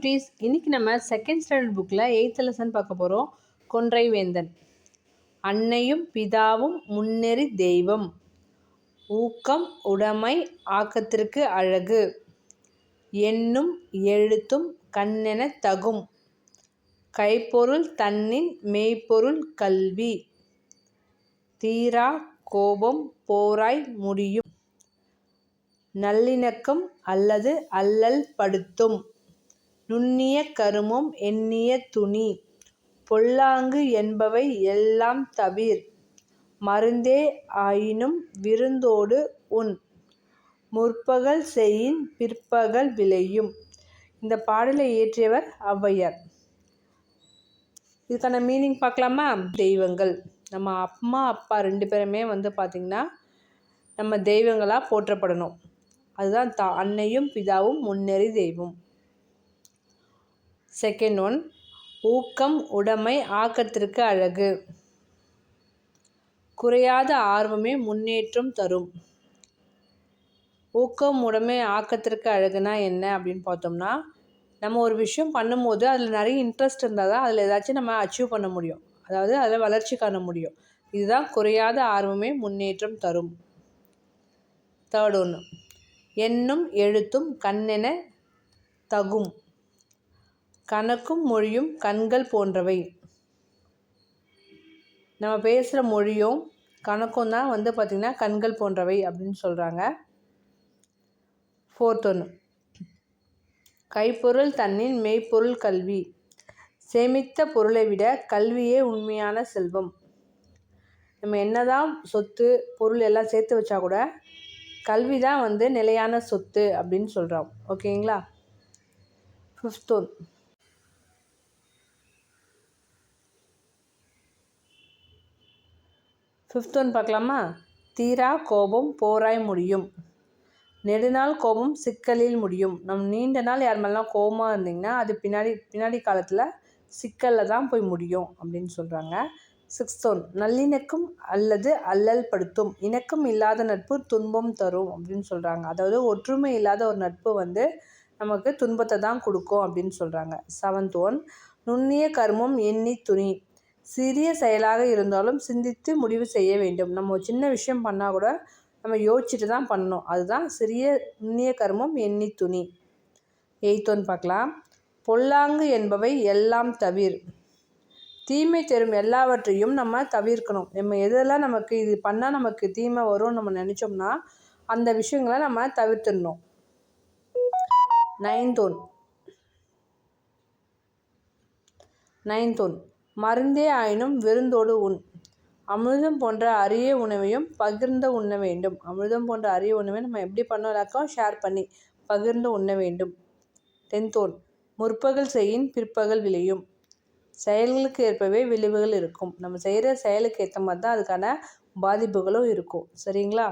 குட்டீஸ், இன்னைக்கு நம்ம செகண்ட் ஸ்டாண்டர்ட் புக்கில் 8th லெசன் பார்க்க போகிறோம். கொன்றை வேந்தன். அன்னையும் பிதாவும் முன்னெறி தெய்வம், ஊக்கம் உடைமை ஆக்கத்திற்கு அழகு, எண்ணும் எழுத்தும் கண்ணென தகும், கைப்பொருள் தன்னின் மெய்ப்பொருள் கல்வி, தீரா கோபம் போராய் முடியும், நல்லிணக்கம் அல்லது அல்லல் படுத்தும், நுண்ணிய கருமம் எண்ணிய துணி, பொல்லாங்கு என்பவை எல்லாம் தவிர், மருந்தே ஆயினும் விருந்தோடு உண், முற்பகல் செயின் பிற்பகல் விளையும். இந்த பாடலை இயற்றியவர் ஔவையார். இதுக்கான மீனிங் பார்க்கலாமா? தெய்வங்கள், நம்ம அம்மா அப்பா 2 பேருமே பார்த்திங்கன்னா நம்ம தெய்வங்களாக போற்றப்படணும். அதுதான் அன்னையும் பிதாவும் முன்னெறி தெய்வம். செகண்ட் ஒன், ஊக்கம் உடைமை ஆக்கத்திற்கு அழகு. குறையாத ஆர்வமே முன்னேற்றம் தரும். ஊக்கம் உடைமை ஆக்கத்திற்கு அழகுனா என்ன அப்படின்னு பார்த்தோம்னா, நம்ம ஒரு விஷயம் பண்ணும்போது அதில் நிறைய இன்ட்ரெஸ்ட் இருந்தால் தான் அதில் ஏதாச்சும் நம்ம அச்சீவ் பண்ண முடியும், அதாவது அதில் வளர்ச்சி காண முடியும். இதுதான் குறையாத ஆர்வமே முன்னேற்றம் தரும். தேர்ட் ஒன்று, எண்ணும் எழுத்தும் கண்ணென தகும். கணக்கும் மொழியும் கண்கள் போன்றவை. நம்ம பேசுகிற மொழியும் கணக்கும் தான் பார்த்திங்கன்னா கண்கள் போன்றவை அப்படின்னு சொல்கிறாங்க. ஃபோர்த் ஒன்று, கைப்பொருள் தன்னின் மெய்ப்பொருள் கல்வி. சேமித்த பொருளை விட கல்வியே உண்மையான செல்வம். நம்ம என்னதான் சொத்து பொருள் எல்லாம் சேர்த்து வச்சா கூட கல்வி தான் நிலையான சொத்து அப்படின்னு சொல்கிறோம். ஓகேங்களா? ஃபிஃப்த் ஒன், பார்க்கலாமா? தீரா கோபம் போராய் முடியும். நெடுநாள் கோபம் சிக்கலில் முடியும். நம்ம நீண்ட நாள் யார் மேலாம் கோபமாக இருந்திங்கன்னா அது பின்னாடி காலத்தில் சிக்கலில் தான் போய் முடியும் அப்படின்னு சொல்கிறாங்க. சிக்ஸ்த் ஒன், நல்லிணக்கம் அல்லது அல்லல் படுத்தும். இணக்கம் இல்லாத நட்பு துன்பம் தரும் அப்படின்னு சொல்கிறாங்க. அதாவது ஒற்றுமை இல்லாத ஒரு நட்பு நமக்கு துன்பத்தை தான் கொடுக்கும் அப்படின்னு சொல்கிறாங்க. செவன்த் ஒன், நுண்ணிய கர்மம் எண்ணி துணி. சிறிய செயலாக இருந்தாலும் சிந்தித்து முடிவு செய்ய வேண்டும். நம்ம ஒரு சின்ன விஷயம் பண்ணால் கூட நம்ம யோசிச்சுட்டு தான் பண்ணணும். அதுதான் நுண்ணிய கர்மம் எண்ணி துணி. எய்த் ஒன் பார்க்கலாம். பொல்லாங்கு என்பவை எல்லாம் தவிர். தீமை தரும் எல்லாவற்றையும் நம்ம தவிர்க்கணும். நம்ம எதெல்லாம் நமக்கு இது பண்ணால் நமக்கு தீமை வரும்னு நம்ம நினச்சோம்னா அந்த விஷயங்களை நம்ம தவிர்த்துடணும். நைன்த் ஒன், மருந்தே ஆயினும் விருந்தோடு உண். அமிர்தம் போன்ற அரிய உணவையும் பகிர்ந்து உண்ண வேண்டும். அமிர்தம் போன்ற அரிய உணவை நம்ம எப்படி பண்ணலாக்கோ ஷேர் பண்ணி பகிர்ந்து உண்ண வேண்டும். 10th ஒன், முற்பகல் செயின் பிற்பகல் விளையும். செயல்களுக்கு ஏற்பவே விளைவுகள் இருக்கும். நம்ம செய்கிற செயலுக்கு ஏற்ற மாதிரி தான் அதுக்கான பாதிப்புகளும் இருக்கும். சரிங்களா?